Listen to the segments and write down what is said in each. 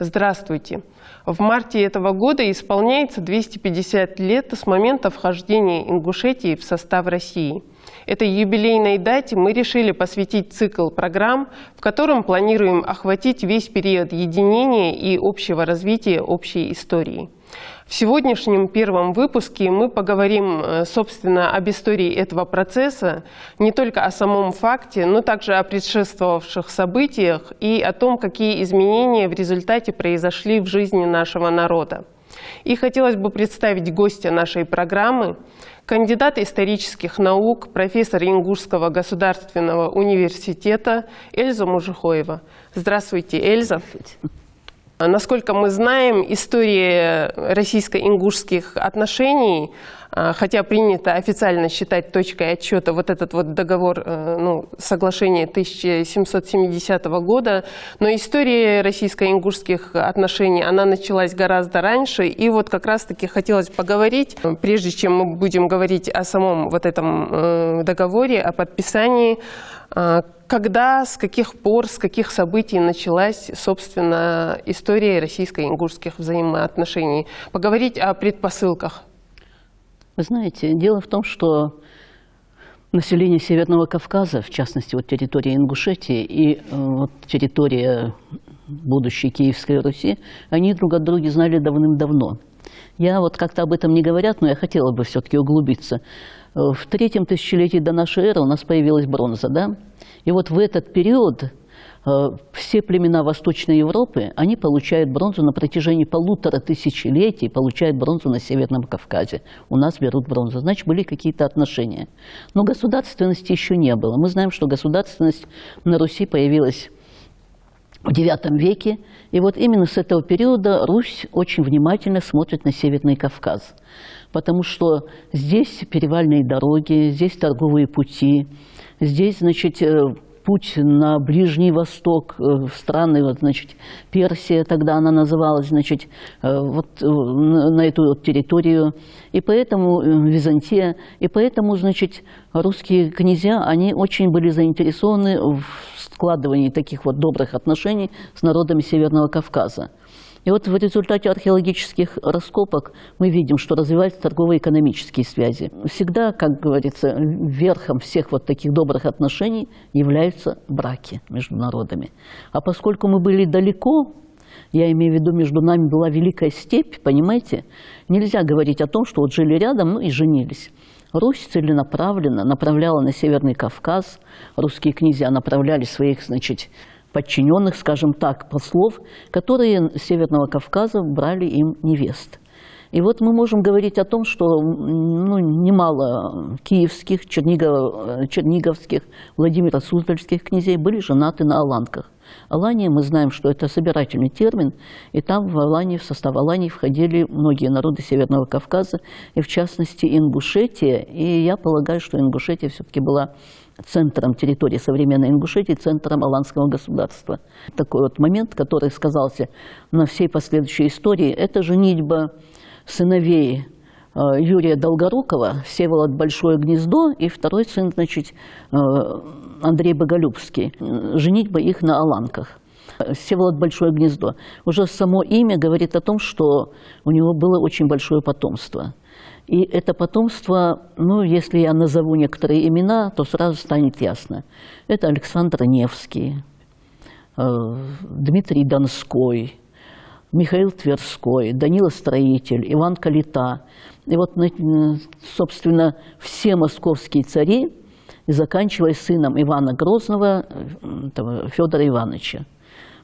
Здравствуйте! В марте этого года исполняется 250 лет с момента вхождения Ингушетии в состав России. Этой юбилейной дате мы решили посвятить цикл программ, в котором планируем охватить весь период единения и общего развития общей истории. В сегодняшнем первом выпуске мы поговорим, собственно, об истории этого процесса, не только о самом факте, но также о предшествовавших событиях и о том, какие изменения в результате произошли в жизни нашего народа. И хотелось бы представить гостя нашей программы, кандидат исторических наук, профессор Ингушского государственного университета Эльза Мужихоева. Здравствуйте, Эльза. Насколько мы знаем, история российско-ингушских отношений, хотя принято официально считать точкой отсчета вот этот вот договор, соглашение 1770 года, но история российско-ингушских отношений, она началась гораздо раньше. И вот как раз-таки хотелось поговорить, прежде чем мы будем говорить о самом вот этом договоре, о подписании, когда, с каких пор, с каких событий началась, собственно, история российско-ингушских взаимоотношений. Поговорить о предпосылках. Вы знаете, дело в том, что население Северного Кавказа, в частности, вот территория Ингушетии и территория будущей Киевской Руси, они друг от друга знали давным-давно. Я вот как-то об этом не говорят, но я хотела бы все-таки углубиться. В третьем тысячелетии до нашей эры у нас появилась бронза, да? И вот в этот период все племена Восточной Европы, они получают бронзу на протяжении 1500 лет, получают бронзу на Северном Кавказе. У нас берут бронзу. Значит, были какие-то отношения. Но государственности еще не было. Мы знаем, что государственность на Руси появилась в IX веке. И вот именно с этого периода Русь очень внимательно смотрит на Северный Кавказ. Потому что здесь перевальные дороги, здесь торговые пути, здесь, значит, путь на Ближний Восток, в страны, вот, значит, Персия, тогда она называлась, значит, вот на эту вот территорию, и поэтому Византия, и поэтому, значит, русские князья, они очень были заинтересованы в складывании таких вот добрых отношений с народами Северного Кавказа. И вот в результате археологических раскопок мы видим, что развиваются торгово-экономические связи. Всегда, как говорится, верхом всех вот таких добрых отношений являются браки между народами. А поскольку мы были далеко, я имею в виду, между нами была великая степь, понимаете, нельзя говорить о том, что вот жили рядом, и женились. Русь целенаправленно направляла на Северный Кавказ, русские князья направляли своих, значит, подчиненных, скажем так, послов, которые с Северного Кавказа брали им невест. И вот мы можем говорить о том, что немало киевских, черниговских, Владимиро-Суздальских князей были женаты на аланках. Алания, мы знаем, что это собирательный термин, и там в Алании, в состав Алании входили многие народы Северного Кавказа, и в частности Ингушетия, и я полагаю, что Ингушетия все-таки была центром территории современной Ингушетии, центром аланского государства. Такой вот момент, который сказался на всей последующей истории, это женитьба сыновей Юрия Долгорукова, Всеволод Большое Гнездо, и второй сын, значит, Андрей Боголюбский. Женитьба их на аланках. Всеволод Большое Гнездо. Уже само имя говорит о том, что у него было очень большое потомство. И это потомство, если я назову некоторые имена, то сразу станет ясно. Это Александр Невский, Дмитрий Донской, Михаил Тверской, Данила Строитель, Иван Калита. И вот, собственно, все московские цари, заканчивая сыном Ивана Грозного, Федора Ивановича.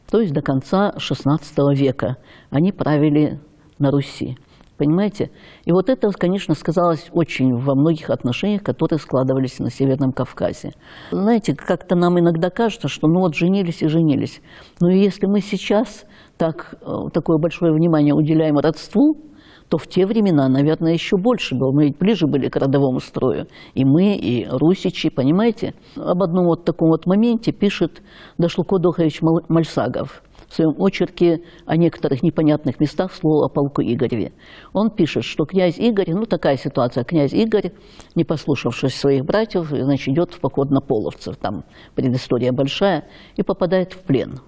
То есть до конца XVI века они правили на Руси. Понимаете? И вот это, конечно, сказалось очень во многих отношениях, которые складывались на Северном Кавказе. Знаете, как-то нам иногда кажется, что женились и женились. Но если мы сейчас такое большое внимание уделяем родству, то в те времена, наверное, еще больше было. Мы ведь ближе были к родовому строю. И мы, и русичи, понимаете? Об одном вот таком вот моменте пишет Дашлуко Дохович Мальсагов в своем очерке о некоторых непонятных местах слова о полку Игореве. Он пишет, что князь Игорь, такая ситуация, князь Игорь, не послушавшись своих братьев, значит, идет в поход на половцев, там предыстория большая, и попадает в плен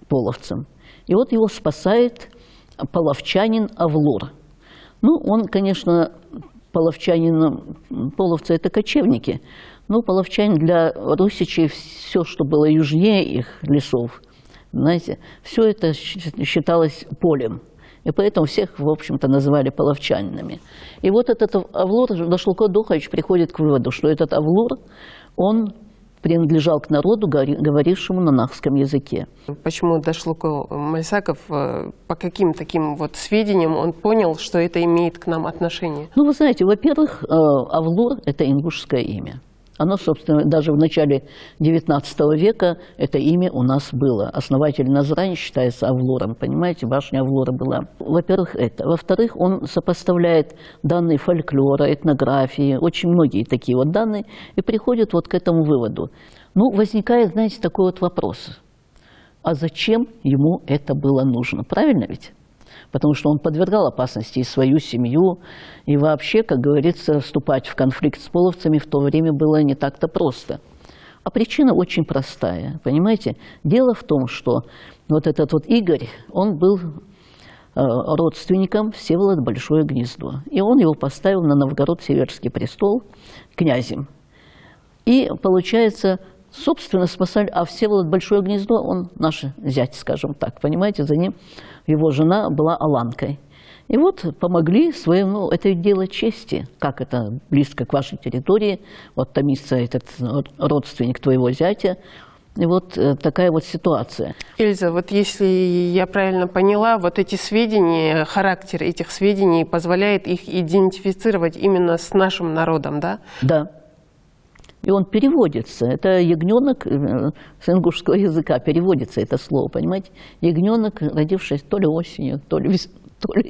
половцам. И вот его спасает половчанин Авлур. Ну, он, конечно, половчанин, половцы – это кочевники, но половчанин для русичей все, что было южнее их лесов, знаете, все это считалось полем. И поэтому всех, в общем-то, называли половчанинами. И вот этот Авлур, Дашлуко Духович приходит к выводу, что этот Авлур, он принадлежал к народу, говорившему на нахском языке. Почему Дашлуко Мальсаков, по каким таким вот сведениям он понял, что это имеет к нам отношение? Ну, вы знаете, во-первых, Авлур – это ингушское имя. Оно, собственно, даже в начале XIX века это имя у нас было. Основатель Назрани считается Авлуром, понимаете, башня Авлура была. Во-первых, это. Во-вторых, он сопоставляет данные фольклора, этнографии, очень многие такие вот данные, и приходит вот к этому выводу. Ну, возникает, знаете, такой вот вопрос. А зачем ему это было нужно? Правильно ведь? Потому что он подвергал опасности и свою семью, и вообще, как говорится, вступать в конфликт с половцами в то время было не так-то просто. А причина очень простая, понимаете? Дело в том, что вот этот вот Игорь, он был родственником Всеволода Большое Гнездо, и он его поставил на Новгород-Северский престол князем. И получается, собственно, спасали, а Всеволод Большое Гнездо, он наш зять, скажем так, понимаете, за ним его жена была аланкой. И вот помогли своим, ну, это дело чести, как это близко к вашей территории, вот томится этот родственник твоего зятя, и вот такая вот ситуация. Эльза, вот если я правильно поняла, вот эти сведения, характер этих сведений позволяет их идентифицировать именно с нашим народом, да? Да. И он переводится. Это ягненок с ингушского языка переводится это слово, понимаете? Ягненок, родившийся то ли осенью, то ли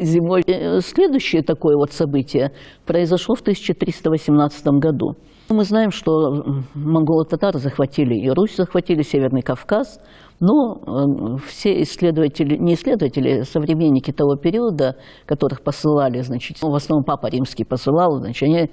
зимой. Следующее такое вот событие произошло в 1318 году. Мы знаем, что монголо-татары захватили и Русь, захватили Северный Кавказ, но все исследователи, не исследователи, современники того периода, которых посылали, значит, в основном Папа Римский посылал, значит, они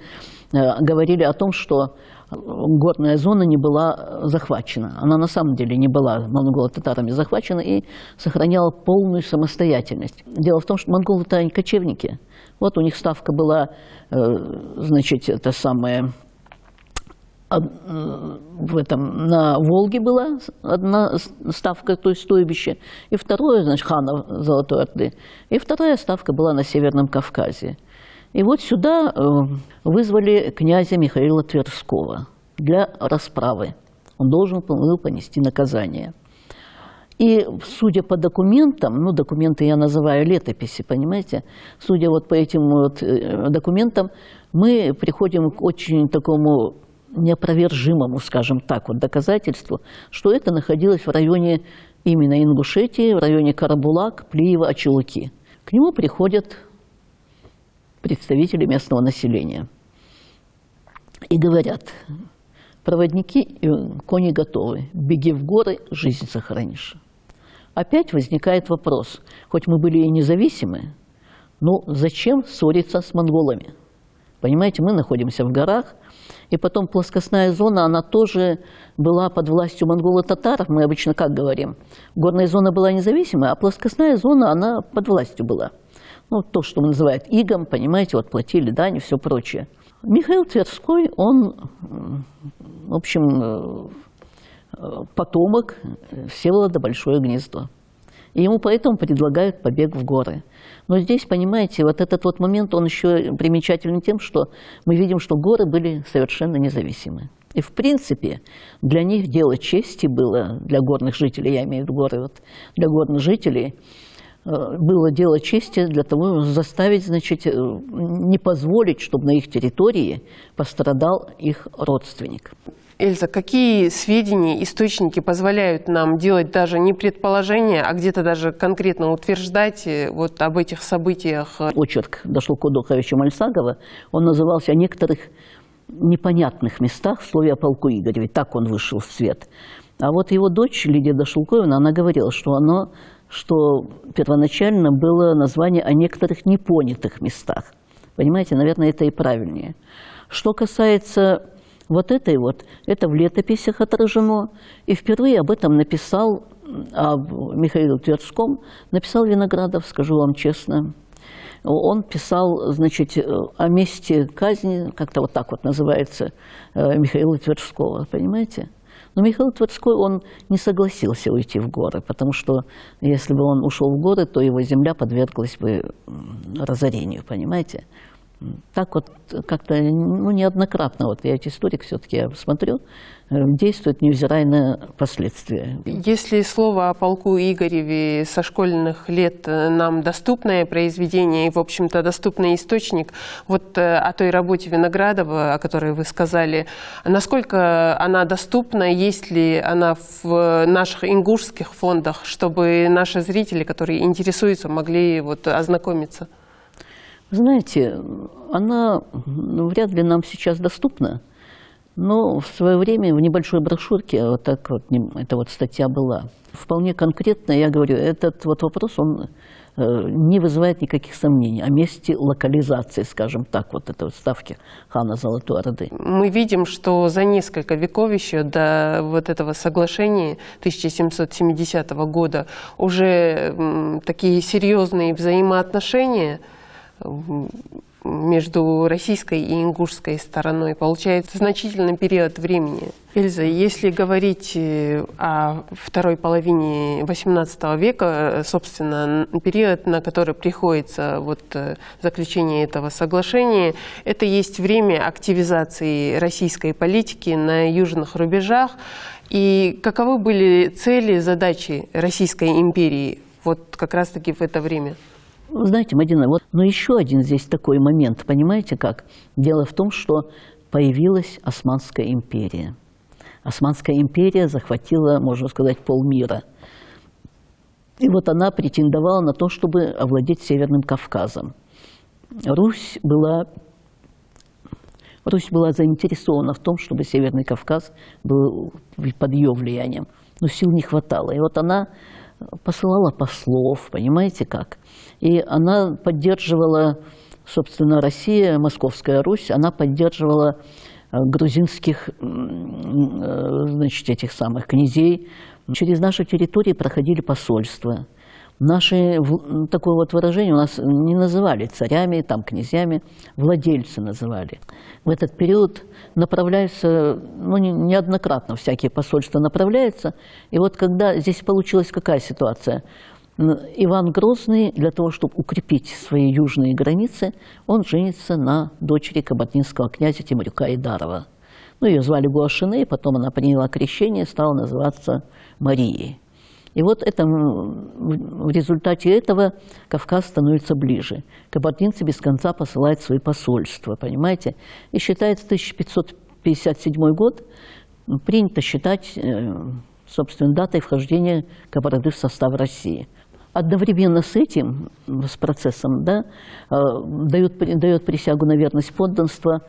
говорили о том, что горная зона не была захвачена. Она на самом деле не была монголо-татарами захвачена и сохраняла полную самостоятельность. Дело в том, что монголы-то они кочевники. Вот у них ставка была, значит, это самое, на Волге была одна ставка, то есть стойбище, и второе, значит, хана Золотой Орды, и вторая ставка была на Северном Кавказе. И вот сюда вызвали князя Михаила Тверского для расправы. Он должен был понести наказание. И судя по документам, ну, документы я называю летописи, понимаете, судя вот по этим вот документам, мы приходим к очень такому неопровержимому, скажем так, вот доказательству, что это находилось в районе именно Ингушетии, в районе Карабулак, Плиева, Ачулыки. К нему приходят представители местного населения и говорят: проводники и кони готовы, беги в горы, жизнь сохранишь. Опять возникает вопрос, хоть мы были и независимы, но зачем ссориться с монголами? Понимаете, мы находимся в горах, и потом плоскостная зона, она тоже была под властью монголо-татар. Мы обычно как говорим, горная зона была независимая, а плоскостная зона, она под властью была. Ну, то, что называют игом, понимаете, вот платили дань и все прочее. Михаил Тверской, он, в общем, потомок Всеволода Большое Гнездо. И ему поэтому предлагают побег в горы. Но здесь, понимаете, вот этот вот момент, он еще примечателен тем, что мы видим, что горы были совершенно независимы. И, в принципе, для них дело чести было, для горных жителей, я имею в виду горы, вот, для горных жителей, было дело чести для того, заставить, значит, не позволить, чтобы на их территории пострадал их родственник. Эльза, какие сведения, источники позволяют нам делать даже не предположения, а где-то даже конкретно утверждать вот об этих событиях? Очерк Дашлуко Духовича Мальсагова, он назывался «О некоторых непонятных местах» в слове о полку Игореве. Так он вышел в свет. А вот его дочь Лидия Дашлуковна, она говорила, что первоначально было название «О некоторых непонятых местах». Понимаете, наверное, это и правильнее. Что касается вот этой вот, это в летописях отражено, и впервые об этом написал об Михаиле Тверском написал Виноградов, скажу вам честно. Он писал, значит, о месте казни, как-то вот так вот называется, Михаила Тверского, понимаете? Но Михаил Тверской, он не согласился уйти в горы, потому что если бы он ушел в горы, то его земля подверглась бы разорению, понимаете? Так вот как-то, ну, неоднократно, вот я историк все-таки, я смотрю, действует, невзирая на последствия. Если слово о полку Игореве со школьных лет нам доступное произведение и, в общем-то, доступный источник, вот о той работе Виноградова, о которой вы сказали, насколько она доступна, есть ли она в наших ингушских фондах, чтобы наши зрители, которые интересуются, могли вот ознакомиться? Знаете, она вряд ли нам сейчас доступна, но в свое время в небольшой брошюрке вот так вот, эта вот статья была. Вполне конкретно, я говорю, этот вот вопрос, он не вызывает никаких сомнений о месте локализации, скажем так, вот этой вот ставки хана Золотой Орды. Мы видим, что за несколько веков еще до вот этого соглашения 1770 года уже такие серьезные взаимоотношения между российской и ингушской стороной. Получается значительный период времени. Эльза, если говорить о второй половине XVIII века, собственно, период, на который приходится вот заключение этого соглашения, это есть время активизации российской политики на южных рубежах. И каковы были цели, задачи Российской империи вот как раз-таки в это время? Знаете, Мадина, вот, но еще один здесь такой момент, понимаете как? Дело в том, что появилась Османская империя. Османская империя захватила, можно сказать, полмира. И вот она претендовала на то, чтобы овладеть Северным Кавказом. Русь была заинтересована в том, чтобы Северный Кавказ был под ее влиянием, но сил не хватало. И вот она посылала послов, понимаете как? И она поддерживала, собственно, Россия, Московская Русь, она поддерживала грузинских, значит, этих самых князей. Через наши территории проходили посольства. Наши, такое вот выражение у нас не называли царями, там, князьями, владельцы называли. В этот период направляются, ну, неоднократно всякие посольства направляются. И вот когда здесь получилась какая ситуация? Иван Грозный, для того, чтобы укрепить свои южные границы, он женится на дочери кабардинского князя Темрюка Айдарова. Ну, ее звали Гуашине, потом она приняла крещение, стала называться Марией. И вот это, в результате этого Кавказ становится ближе. Кабардинцы без конца посылают свои посольства, понимаете? И считается 1557 год, принято считать, собственно, датой вхождения Кабарды в состав России. Одновременно с этим, с процессом, да, дает присягу на верность подданства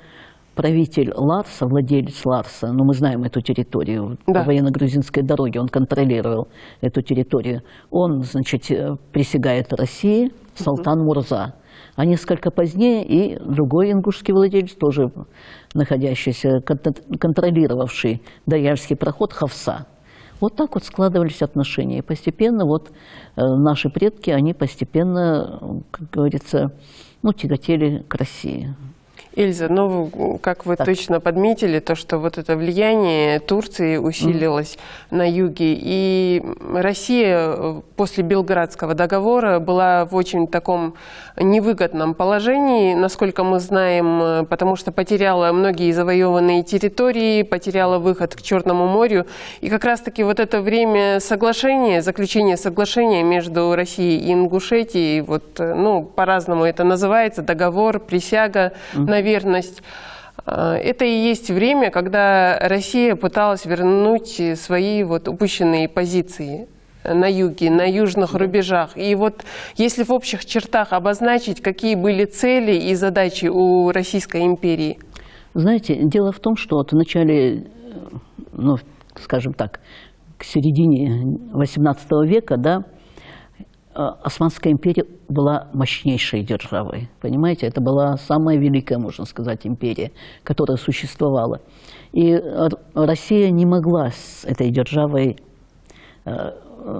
правитель Ларса, владелец Ларса, ну, мы знаем эту территорию, да. По военно-грузинской дороге он контролировал эту территорию. Он, значит, присягает России, Салтан Мурза. А несколько позднее и другой ингушский владелец, тоже находящийся, контролировавший Дарьяльский проход, Хавса. Вот так вот складывались отношения. И постепенно вот наши предки, они постепенно, как говорится, ну, тяготели к России. Эльза, ну, как вы точно подметили, то, что вот это влияние Турции усилилось на юге, и Россия после Белградского договора была в очень таком невыгодном положении, насколько мы знаем, потому что потеряла многие завоеванные территории, потеряла выход к Черному морю, и как раз-таки вот это время соглашения, заключения соглашения между Россией и Ингушетией, вот, ну, по-разному это называется, договор, присяга на верность. Это и есть время, когда Россия пыталась вернуть свои вот упущенные позиции на юге, на южных рубежах. И вот если в общих чертах обозначить, какие были цели и задачи у Российской империи? Знаете, дело в том, что вот в начале, ну, скажем так, к середине XVIII века, да, Османская империя была мощнейшей державой, понимаете? Это была самая великая, можно сказать, империя, которая существовала. И Россия не могла с этой державой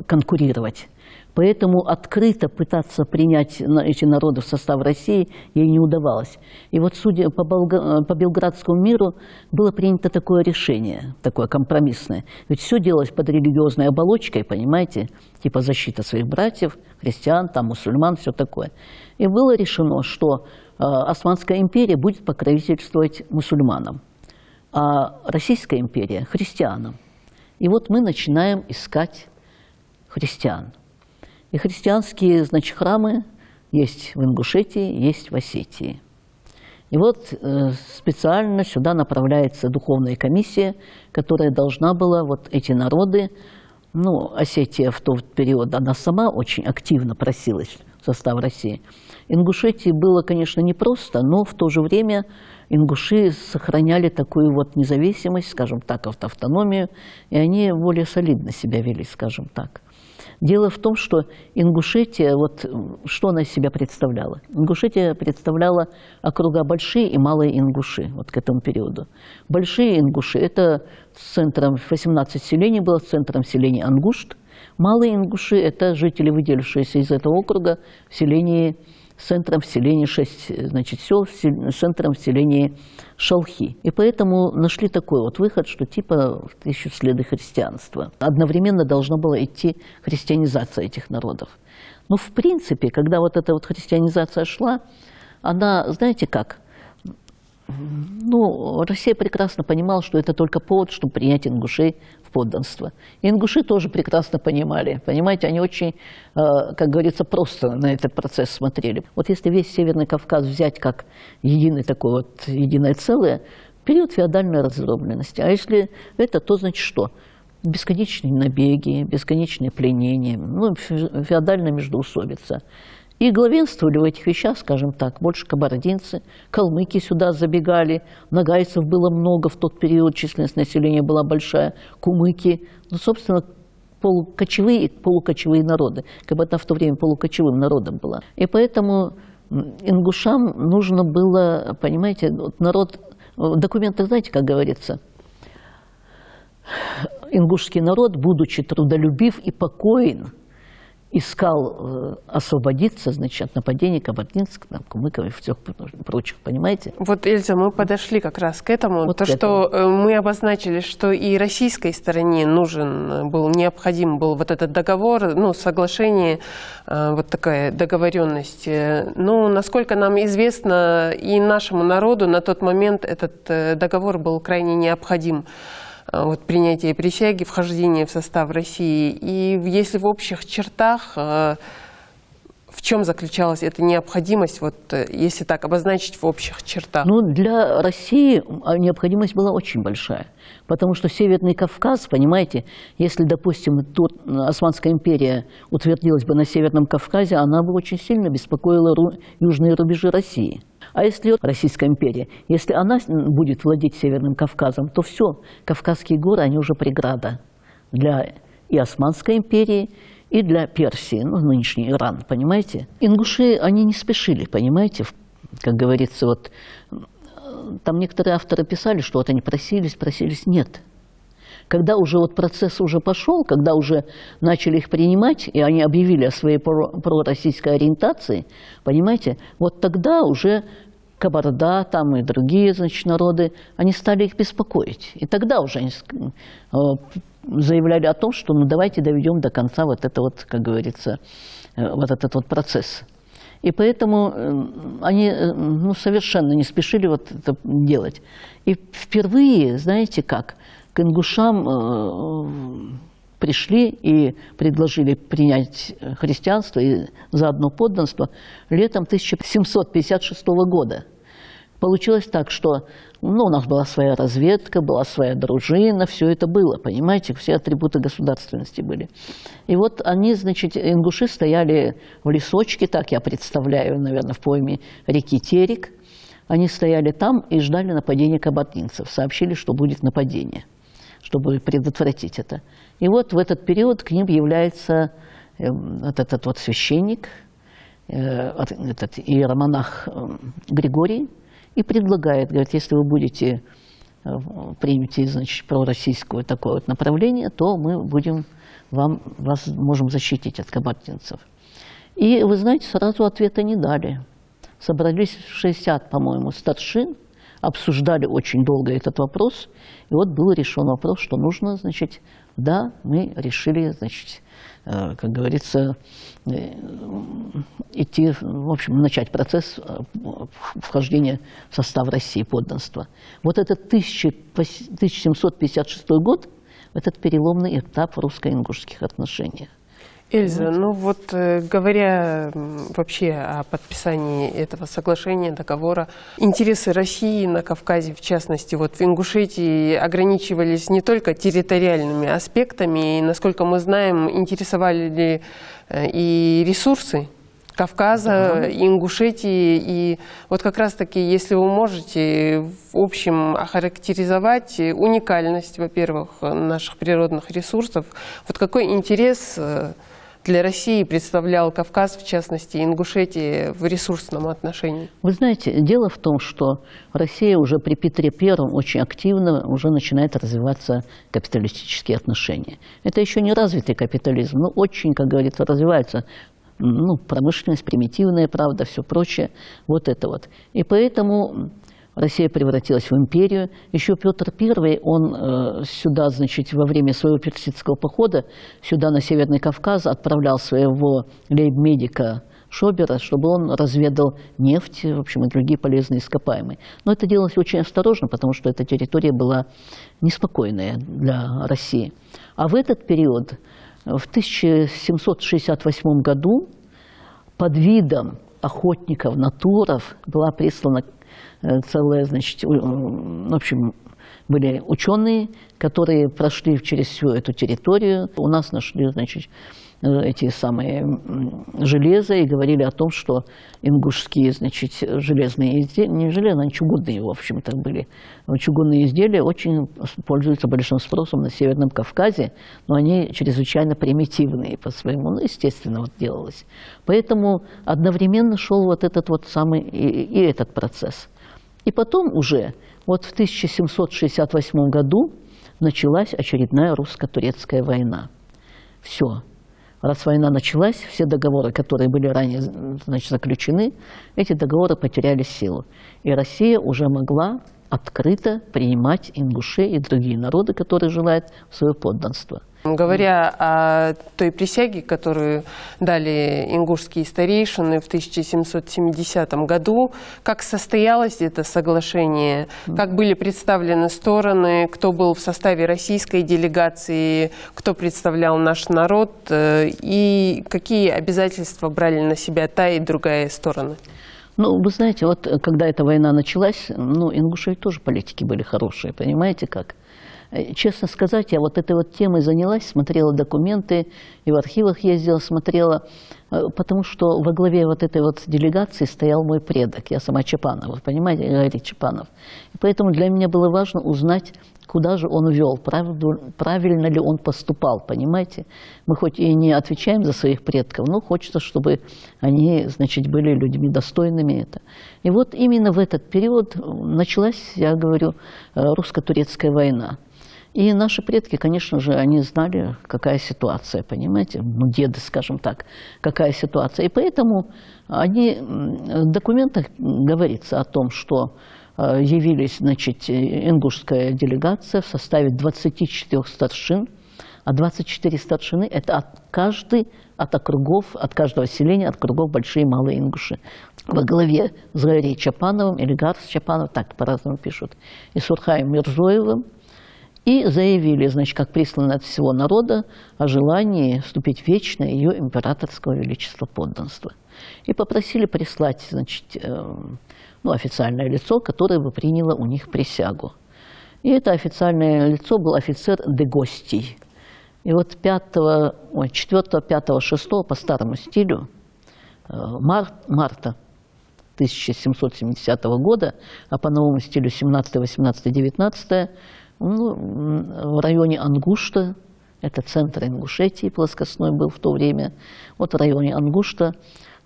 конкурировать. Поэтому открыто пытаться принять эти народы в состав России ей не удавалось. И вот, судя по Белградскому миру, было принято такое решение, такое компромиссное. Ведь все делалось под религиозной оболочкой, понимаете, типа защита своих братьев, христиан, там, мусульман, все такое. И было решено, что Османская империя будет покровительствовать мусульманам, а Российская империя – христианам. И вот мы начинаем искать христиан. И христианские, значит, храмы есть в Ингушетии, есть в Осетии. И вот специально сюда направляется духовная комиссия, которая должна была вот эти народы, ну, Осетия в тот период, она сама очень активно просилась в состав России. Ингушетии было, конечно, непросто, но в то же время ингуши сохраняли такую вот независимость, скажем так, автономию, и они более солидно себя вели, скажем так. Дело в том, что Ингушетия, вот что она из себя представляла? Ингушетия представляла округа Большие и Малые Ингуши, вот к этому периоду. Большие Ингуши – это центром, 18 селений было, центром селения Ангушт. Малые Ингуши – это жители, выделившиеся из этого округа, в селении, центром в селении 6, значит, сел, центром в селении Шалхи. И поэтому нашли такой вот выход, что типа ищут следы христианства. Одновременно должна была идти христианизация этих народов. Но в принципе, когда вот эта вот христианизация шла, она, знаете как, ну, Россия прекрасно понимала, что это только повод, чтобы принять ингушей в подданство. И ингуши тоже прекрасно понимали. Понимаете, они очень, как говорится, просто на этот процесс смотрели. Вот если весь Северный Кавказ взять как единый такой вот, единое целое, период феодальной раздробленности. А если это, то значит что? Бесконечные набеги, бесконечные пленения, ну, феодальная междоусобица. И главенствовали в этих вещах, скажем так, больше кабардинцы, калмыки сюда забегали, нагайцев было много в тот период, численность населения была большая, кумыки, ну, собственно, полукочевые народы, как бы это в то время полукочевым народом было. И поэтому ингушам нужно было, понимаете, народ, в документах, знаете, как говорится, ингушский народ, будучи трудолюбив и покоен, искал освободиться, значит, от нападения кабардинцев, кумыков и всех прочих, понимаете? Вот, Эльза, мы подошли как раз к этому. Вот то, что мы обозначили, что и российской стороне необходим был вот этот договор, ну, соглашение, вот такая договоренность. Ну, насколько нам известно, и нашему народу на тот момент этот договор был крайне необходим. Вот, принятие присяги, вхождение в состав России. И если в общих чертах, в чем заключалась эта необходимость, вот, если так обозначить в общих чертах? Ну, для России необходимость была очень большая, потому что Северный Кавказ, понимаете, если, допустим, тут Османская империя утвердилась бы на Северном Кавказе, она бы очень сильно беспокоила южные рубежи России. А если Российская империя, если она будет владеть Северным Кавказом, то все, Кавказские горы, они уже преграда для и Османской империи, и для Персии, ну, нынешний Иран, понимаете? Ингуши, они не спешили, понимаете, как говорится, вот, там некоторые авторы писали, что вот они просились, нет. Когда уже вот процесс уже пошел, когда уже начали их принимать, и они объявили о своей пророссийской ориентации, понимаете, вот тогда уже Кабарда там и другие, значит, народы, они стали их беспокоить. И тогда уже они заявляли о том, что ну давайте доведем до конца вот это вот, как говорится, вот этот вот процесс. И поэтому они ну, совершенно не спешили вот это делать. И впервые, знаете как, к ингушам пришли и предложили принять христианство и заодно подданство летом 1756 года. Получилось так, что ну, у нас была своя разведка, была своя дружина, все это было, понимаете, все атрибуты государственности были. И вот они, значит, ингуши стояли в лесочке, так я представляю, наверное, в пойме реки Терек. Они стояли там и ждали нападения кабардинцев, сообщили, что будет нападение, чтобы предотвратить это. И вот в этот период к ним является вот этот вот священник, этот иеромонах Григорий, и предлагает, говорит, если вы примете, значит, пророссийское такое вот направление, то мы будем вас можем защитить от кабардинцев. И, вы знаете, сразу ответа не дали. Собрались 60, по-моему, старшин, обсуждали очень долго этот вопрос, и вот был решен вопрос, что нужно, значит, да, мы решили, значит, как говорится, идти, в общем, начать процесс вхождения в состав России, подданства. Вот этот 1756 год, этот переломный этап в русско-ингушских отношениях. Эльза, ну вот говоря вообще о подписании этого соглашения, договора, интересы России на Кавказе, в частности, вот в Ингушетии, ограничивались не только территориальными аспектами, и, насколько мы знаем, интересовали ли и ресурсы Кавказа, Ингушетии. И вот как раз-таки, если вы можете в общем охарактеризовать уникальность, во-первых, наших природных ресурсов, вот какой интерес для России представлял Кавказ, в частности, Ингушетия, в ресурсном отношении? Вы знаете, дело в том, что Россия уже при Петре Первом очень активно уже начинает развиваться капиталистические отношения. Это еще не развитый капитализм, но очень, как говорится, развивается промышленность, примитивная, правда, все прочее, вот это вот. И поэтому Россия превратилась в империю. Еще Петр I, он сюда, значит, во время своего персидского похода, сюда на Северный Кавказ отправлял своего лейб-медика Шобера, чтобы он разведал нефть, в общем, и другие полезные ископаемые. Но это делалось очень осторожно, потому что эта территория была неспокойная для России. А в этот период, в 1768 году, под видом охотников на туров была прислана целая, значит, в общем, были ученые, которые прошли через всю эту территорию. У нас нашли, значит, эти самые железа и говорили о том, что ингушские, значит, железные изделия, не железные, они чугунные, в общем-то, были. Чугунные изделия очень пользуются большим спросом на Северном Кавказе, но они чрезвычайно примитивные по своему, естественно, вот делалось. Поэтому одновременно шел вот этот вот самый и этот процесс. И потом уже, вот в 1768 году началась очередная русско-турецкая война. Все. Раз война началась, все договоры, которые были ранее, значит, заключены, эти договоры потеряли силу. И Россия уже могла открыто принимать ингушей и другие народы, которые желают в свое подданство. Говоря о той присяге, которую дали ингушские старейшины в 1770 году, как состоялось это соглашение, как были представлены стороны, кто был в составе российской делегации, кто представлял наш народ и какие обязательства брали на себя та и другая сторона? Ну, вы знаете, вот когда эта война началась, ингуши тоже политики были хорошие, понимаете как? Честно сказать, я вот этой вот темой занялась, смотрела документы, и в архивах ездила, смотрела, потому что во главе вот этой вот делегации стоял мой предок, я сама Чапанов, вы понимаете, Гарри Чапанов. И поэтому для меня было важно узнать, куда же он вел, правильно ли он поступал, понимаете. Мы хоть и не отвечаем за своих предков, но хочется, чтобы они, значит, были людьми достойными. И вот именно в этот период началась, я говорю, русско-турецкая война. И наши предки, конечно же, они знали, какая ситуация, понимаете, деды, скажем так, какая ситуация. И поэтому они, в документах говорится о том, что явились, значит, ингушская делегация в составе 24 старшин, а 24 старшины – это от округов, от каждого селения, от кругов большие и малые ингуши. Во главе с Гарри Чапановым или Гарс Чапанов, так по-разному пишут, и Сурхаем Мирзоевым. И заявили, значит, как присланные от всего народа, о желании вступить в вечное ее императорского величества подданства. И попросили прислать, значит, официальное лицо, которое бы приняло у них присягу. И это официальное лицо был офицер де Гостий. И вот 4, 5, 6 по старому стилю марта 1770 года, а по новому стилю 17, 18, 19 в районе Ангушта, это центр Ингушетии, плоскостной был в то время, вот в районе Ангушта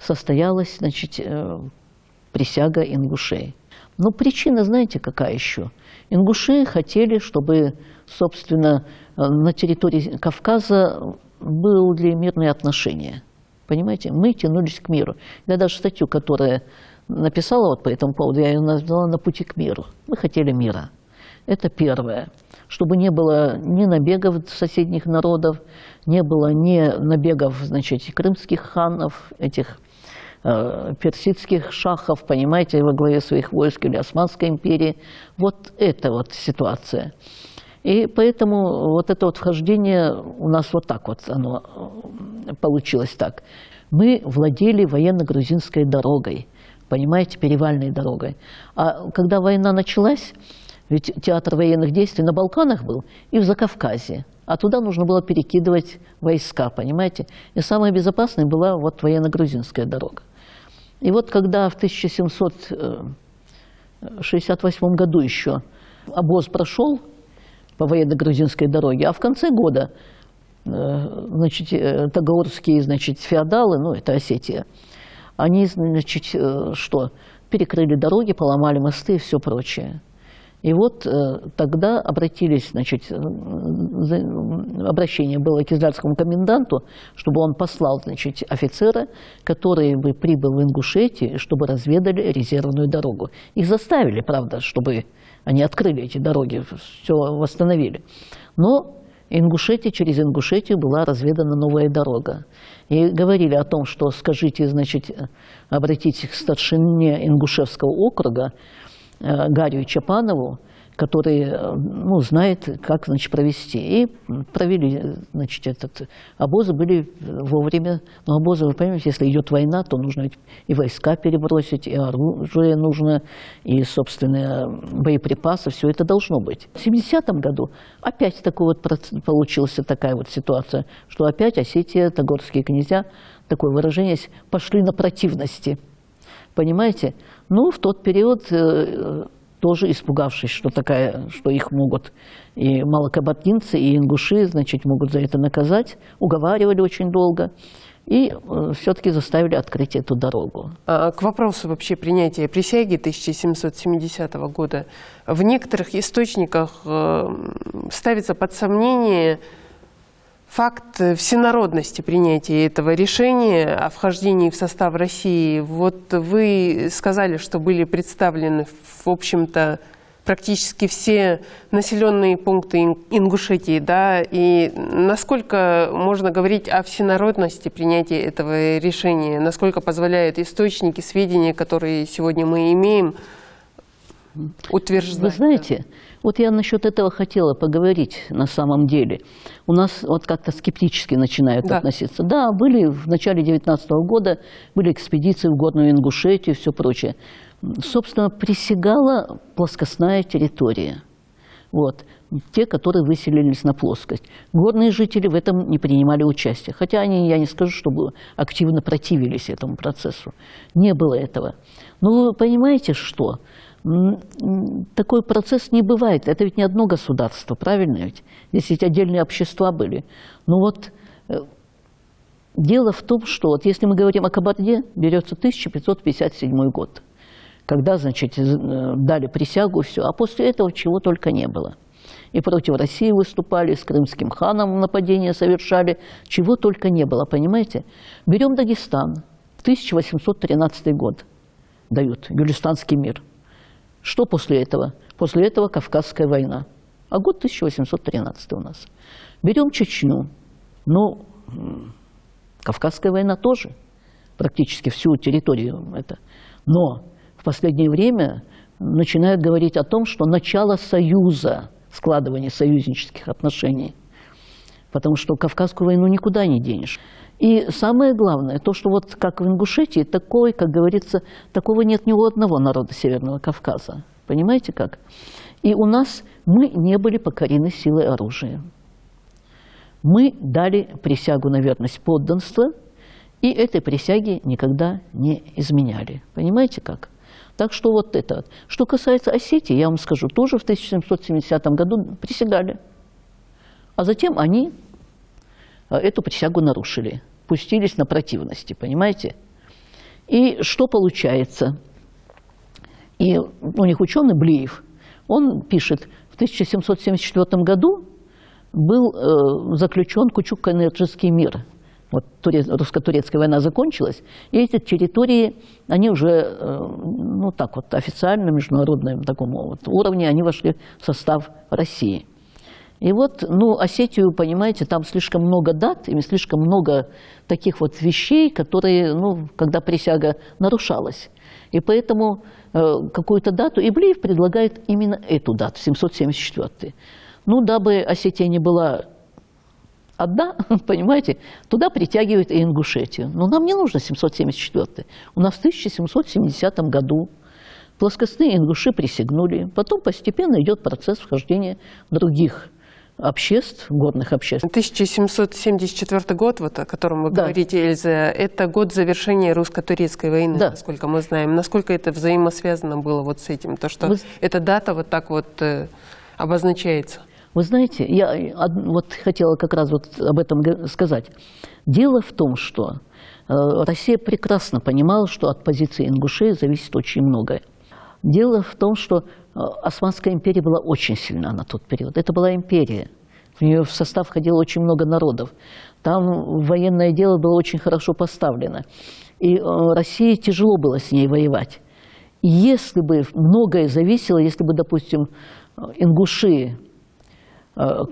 состоялась, значит, присяга ингушей. Но причина, знаете, какая еще? Ингуши хотели, чтобы, собственно, на территории Кавказа были мирные отношения. Понимаете? Мы тянулись к миру. Я даже статью, которую написала вот по этому поводу, я ее назвала «На пути к миру». Мы хотели мира. Это первое. Чтобы не было ни набегов соседних народов, не было ни набегов, значит, крымских ханов, этих персидских шахов, понимаете, во главе своих войск, или Османской империи. Вот эта вот ситуация. И поэтому вот это вот вхождение у нас вот так вот оно получилось так. Мы владели военно-грузинской дорогой, понимаете, перевальной дорогой. А когда война началась, ведь театр военных действий на Балканах был и в Закавказье, а туда нужно было перекидывать войска, понимаете. И самая безопасная была вот военно-грузинская дорога. И вот когда в 1768 году еще обоз прошел по военно-грузинской дороге, а в конце года, значит, тагаурские, значит, феодалы, ну, это Осетия, они, значит, что, перекрыли дороги, поломали мосты и все прочее. И вот тогда обратились, значит, обращение было к израильскому коменданту, чтобы он послал, значит, офицера, который бы прибыл в Ингушетию, чтобы разведали резервную дорогу. Их заставили, правда, чтобы они открыли эти дороги, все восстановили. Но через Ингушетию была разведана новая дорога. И говорили о том, что скажите, значит, обратитесь к старшине Ингушевского округа, Гарию Чапанову, который, ну, знает, как, значит, провести. И провели, значит, обозы были вовремя. Но обозы, вы понимаете, если идет война, то нужно ведь и войска перебросить, и оружие нужно, и, собственно, боеприпасы, все это должно быть. В 70-м году опять такой вот получилась такая вот ситуация, что опять Осетия, Тогорские князья, такое выражение есть, пошли на противности. Понимаете? Ну, в тот период, тоже испугавшись, что их могут и малокабардинцы, и ингуши, значит, могут за это наказать, уговаривали очень долго, и все-таки заставили открыть эту дорогу. К вопросу вообще принятия присяги 1770 года. В некоторых источниках ставится под сомнение факт всенародности принятия этого решения о вхождении в состав России. Вот вы сказали, что были представлены, в общем-то, практически все населенные пункты Ингушетии, да, и насколько можно говорить о всенародности принятия этого решения, насколько позволяют источники, сведения, которые сегодня мы имеем, утверждать? Вы знаете, вот я насчет этого хотела поговорить на самом деле. У нас вот как-то скептически начинают относиться. Да, были в начале 19-го года, были экспедиции в Горную Ингушетию и все прочее. Собственно, присягала плоскостная территория. Вот. Те, которые выселились на плоскость. Горные жители в этом не принимали участие. Хотя они, я не скажу, чтобы активно противились этому процессу. Не было этого. Но вы понимаете, что? Такой процесс не бывает. Это ведь не одно государство, правильно ведь? Здесь ведь отдельные общества были. Ну вот, дело в том, что вот если мы говорим о Кабарде, берется 1557 год, когда, значит, дали присягу, все, а после этого чего только не было. И против России выступали, с крымским ханом нападения совершали, чего только не было, понимаете? Берем Дагестан, 1813 год дают, Гюлистанский мир. Что после этого? После этого Кавказская война. А год 1813 у нас. Берем Чечню. Ну, Кавказская война тоже. Практически всю территорию это. Но в последнее время начинают говорить о том, что начало союза, складывания союзнических отношений. Потому что Кавказскую войну никуда не денешь. И самое главное, то, что вот как в Ингушетии, такой, как говорится, такого нет ни у одного народа Северного Кавказа. Понимаете как? И у нас мы не были покорены силой оружия. Мы дали присягу на верность подданства, и этой присяги никогда не изменяли. Понимаете как? Так что вот это. Что касается Осетии, я вам скажу, тоже в 1770 году присягали. А затем они эту присягу нарушили, пустились на противности, понимаете? И что получается? И у них ученый Блиев, он пишет, в 1774 году был заключен Кучук-Канерджийский мир. Вот русско-турецкая война закончилась, и эти территории, они уже, ну так вот, официально, международном такому вот уровне, они вошли в состав России. И вот, ну, Осетию, понимаете, там слишком много дат, и слишком много таких вот вещей, которые, ну, когда присяга нарушалась. И поэтому какую-то дату Ивлеев предлагает именно эту дату, 774. Ну, дабы Осетия не была одна, понимаете, туда притягивают и Ингушетию. Но нам не нужно 774. У нас в 1770 году плоскостные ингуши присягнули. Потом постепенно идет процесс вхождения других обществ, горных обществ. 1774 год, вот, о котором вы говорите, Эльза, это год завершения русско-турецкой войны, насколько мы знаем. Насколько это взаимосвязано было вот с этим, то, что эта дата вот так вот обозначается? Вы знаете, я вот хотела как раз вот об этом сказать. Дело в том, что Россия прекрасно понимала, что от позиции ингушей зависит очень многое. Дело в том, что Османская империя была очень сильна на тот период. Это была империя. В нее в состав входило очень много народов. Там военное дело было очень хорошо поставлено. И России тяжело было с ней воевать. И если бы многое зависело, если бы, допустим, ингуши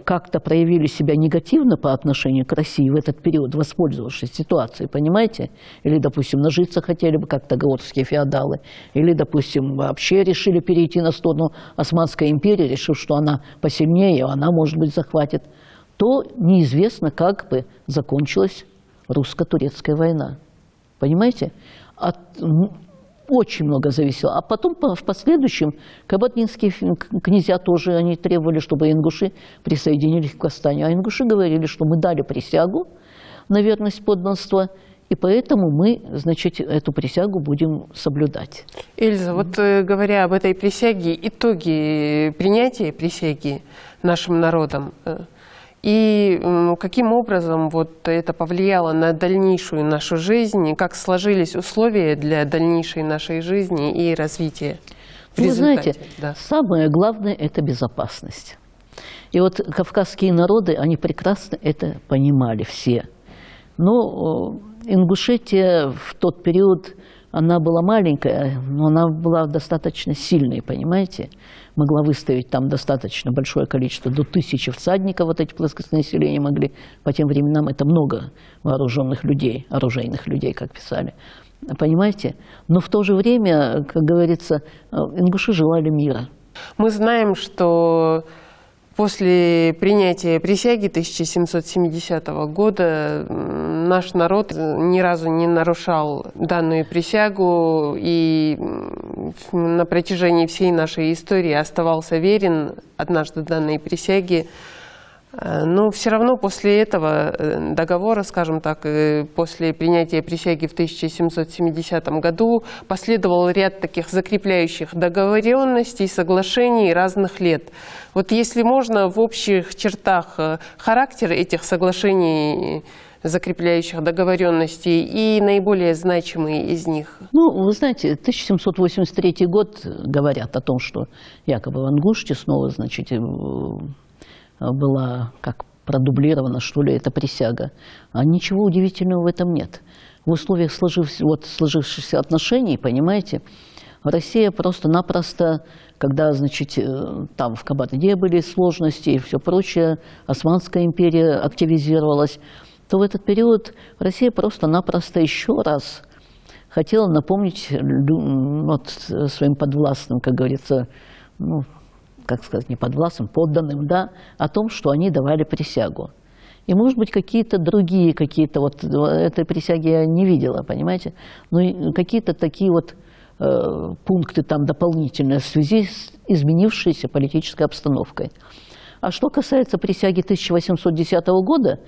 как-то проявили себя негативно по отношению к России в этот период, воспользовавшись ситуацией, понимаете? Или, допустим, нажиться хотели бы, как тагаотские феодалы, или, допустим, вообще решили перейти на сторону Османской империи, решив, что она посильнее, она, может быть, захватит, то неизвестно, как бы закончилась русско-турецкая война. Понимаете? Очень много зависело. А потом, в последующем, кабардинские князья тоже они требовали, чтобы ингуши присоединились к восстанию. А ингуши говорили, что мы дали присягу на верность подданства, и поэтому мы, значит, эту присягу будем соблюдать. Эльза, вот говоря об этой присяге, итоги принятия присяги нашим народом, и каким образом вот это повлияло на дальнейшую нашу жизнь, и как сложились условия для дальнейшей нашей жизни и развития? Вы знаете, самое главное – это безопасность. И вот кавказские народы, они прекрасно это понимали все. Но Ингушетия в тот период, она была маленькая, но она была достаточно сильной, понимаете? Могла выставить там достаточно большое количество, до 1000 всадников, вот эти плоскостные населения могли. По тем временам это много вооруженных людей, оружейных людей, как писали. Понимаете? Но в то же время, как говорится, ингуши желали мира. Мы знаем, что после принятия присяги 1770 года наш народ ни разу не нарушал данную присягу и на протяжении всей нашей истории оставался верен однажды данной присяге. Но все равно после этого договора, скажем так, после принятия присяги в 1770 году последовал ряд таких закрепляющих договоренностей, соглашений разных лет. Вот если можно, в общих чертах характер этих соглашений, закрепляющих договоренностей и наиболее значимые из них? Ну, вы знаете, 1783 год говорят о том, что якобы в Ингушетии снова, значит, была как продублирована, что ли, эта присяга. А ничего удивительного в этом нет. В условиях сложившихся отношений, понимаете, Россия просто-напросто, когда, значит, там в Кабарде были сложности и все прочее, Османская империя активизировалась, то в этот период Россия просто-напросто еще раз хотела напомнить вот, своим подвластным, как говорится, ну, как сказать, не подвластным, подданным, да, о том, что они давали присягу. И, может быть, какие-то другие, вот этой присяги я не видела, понимаете, но какие-то такие вот пункты там дополнительные в связи с изменившейся политической обстановкой. А что касается присяги 1810 года,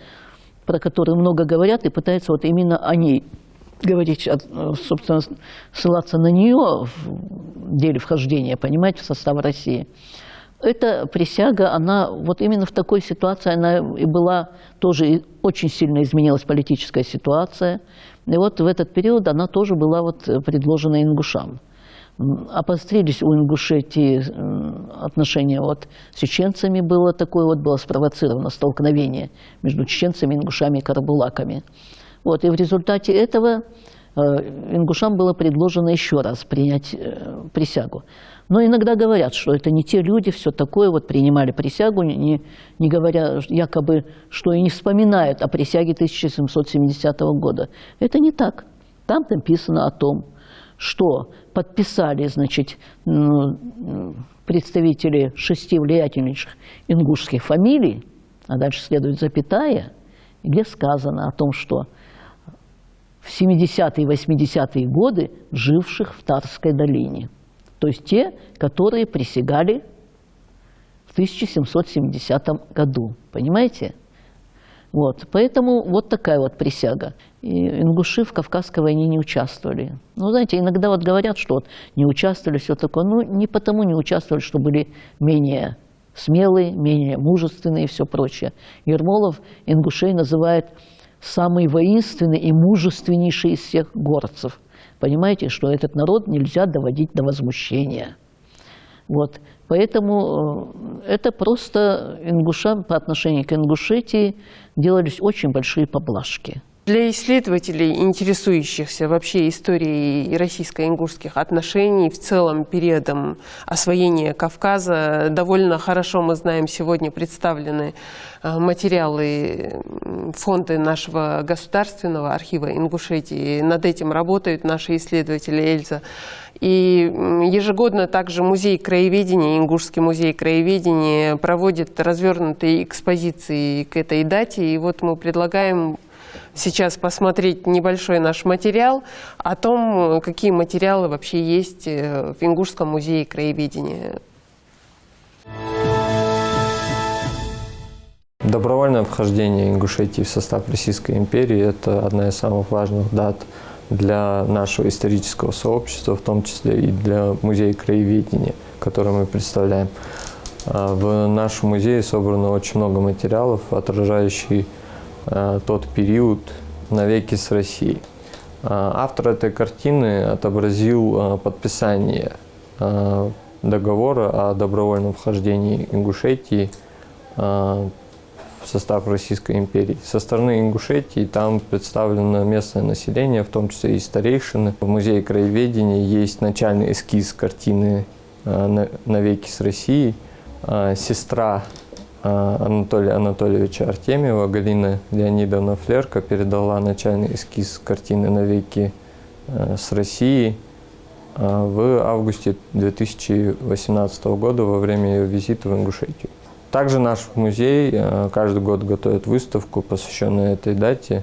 про которую много говорят и пытаются вот именно о ней говорить, собственно, ссылаться на нее в деле вхождения, понимаете, в состав России. Эта присяга, она вот именно в такой ситуации, она и была тоже, очень сильно изменилась политическая ситуация. И вот в этот период она тоже была вот предложена ингушам. Обострились у Ингушетии отношения вот с чеченцами, было спровоцировано столкновение между чеченцами, ингушами и карабулаками. Вот, и в результате этого ингушам было предложено еще раз принять присягу. Но иногда говорят, что это не те люди, все такое, вот принимали присягу, не говоря якобы, что и не вспоминают о присяге 1770 года. Это не так. Там написано о том, что подписали, значит, представители 6 влиятельнейших ингушских фамилий, а дальше следует запятая, где сказано о том, что в 70-е и 80-е годы живших в Тарской долине. То есть те, которые присягали в 1770 году. Понимаете? Вот. Поэтому вот такая вот присяга. И ингуши в Кавказской войне не участвовали. Ну, знаете, иногда вот говорят, что вот не участвовали, все такое. Ну, не потому не участвовали, что были менее смелые, менее мужественные и все прочее. Ермолов ингушей называет самый воинственный и мужественнейший из всех горцев. Понимаете, что этот народ нельзя доводить до возмущения. Вот. Поэтому это просто ингушам по отношению к Ингушетии делались очень большие поблажки. Для исследователей, интересующихся вообще историей российско-ингушских отношений, в целом периодом освоения Кавказа, довольно хорошо мы знаем, сегодня представлены материалы, фонды нашего государственного архива Ингушетии. Над этим работают наши исследователи, Эльза. И ежегодно также музей краеведения, Ингушский музей краеведения проводит развернутые экспозиции к этой дате. И вот мы предлагаем сейчас посмотреть небольшой наш материал о том, какие материалы вообще есть в Ингушском музее краеведения. Добровольное вхождение Ингушетии в состав Российской империи – это одна из самых важных дат для нашего исторического сообщества, в том числе и для музея краеведения, который мы представляем. В нашем музее собрано очень много материалов, отражающих тот период навеки с Россией. Автор этой картины отобразил подписание договора о добровольном вхождении Ингушетии в состав Российской империи. Со стороны Ингушетии там представлено местное население, в том числе и старейшины. В музее краеведения есть начальный эскиз картины «Навеки с Россией». Сестра Анатолия Анатольевича Артемьева, Галина Леонидовна Флерко, передала начальный эскиз картины «Навеки с Россией» в августе 2018 года во время ее визита в Ингушетию. Также наш музей каждый год готовит выставку, посвященную этой дате,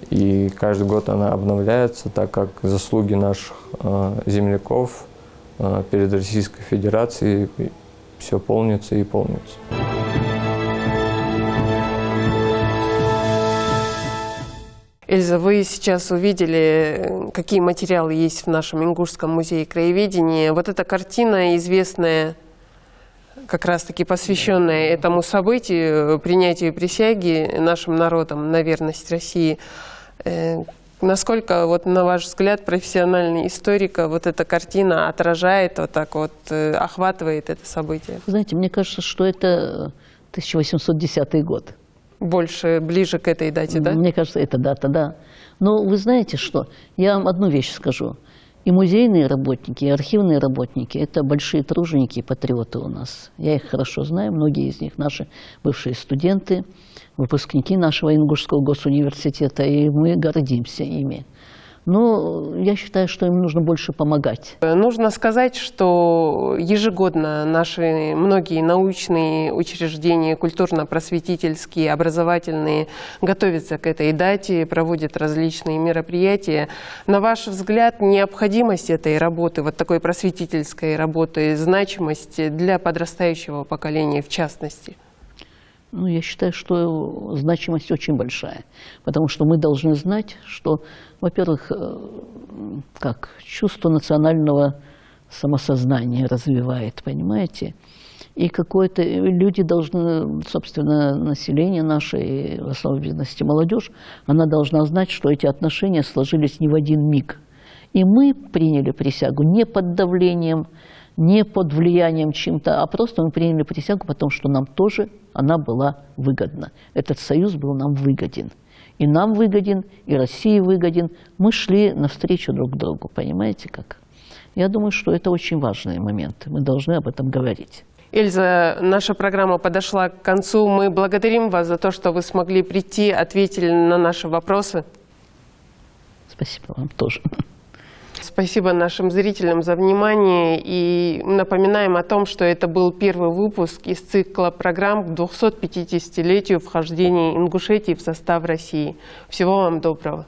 и каждый год она обновляется, так как заслуги наших земляков перед Российской Федерацией все полнится и полнится. Эльза, вы сейчас увидели, какие материалы есть в нашем Ингушском музее краеведения. Вот эта картина, известная, как раз-таки посвященная этому событию, принятию присяги нашим народам на верность России. Насколько, вот, на ваш взгляд, профессиональный историка, вот эта картина отражает, вот так вот, охватывает это событие? Знаете, мне кажется, что это 1810 год. Больше, ближе к этой дате, да? Мне кажется, это дата, да. Но вы знаете что? Я вам одну вещь скажу. И музейные работники, и архивные работники – это большие труженики и патриоты у нас. Я их хорошо знаю, многие из них наши бывшие студенты, выпускники нашего Ингушского госуниверситета, и мы гордимся ими. Но я считаю, что им нужно больше помогать. Нужно сказать, что ежегодно наши многие научные учреждения, культурно-просветительские, образовательные, готовятся к этой дате, проводят различные мероприятия. На ваш взгляд, необходимость этой работы, вот такой просветительской работы, значимость для подрастающего поколения в частности? Ну, я считаю, что значимость очень большая, потому что мы должны знать, что, во-первых, как чувство национального самосознания развивает, понимаете? И какое-то люди должны, собственно, население наше, в особенности молодежь, она должна знать, что эти отношения сложились не в один миг. И мы приняли присягу не под давлением, не под влиянием чем-то, а просто мы приняли присягу, потому что нам тоже она была выгодна. Этот союз был нам выгоден. И нам выгоден, и России выгоден. Мы шли навстречу друг другу, понимаете как? Я думаю, что это очень важный момент. Мы должны об этом говорить. Эльза, наша программа подошла к концу. Мы благодарим вас за то, что вы смогли прийти, ответили на наши вопросы. Спасибо вам тоже. Спасибо нашим зрителям за внимание. И напоминаем о том, что это был первый выпуск из цикла программ к 250-летию вхождения Ингушетии в состав России. Всего вам доброго.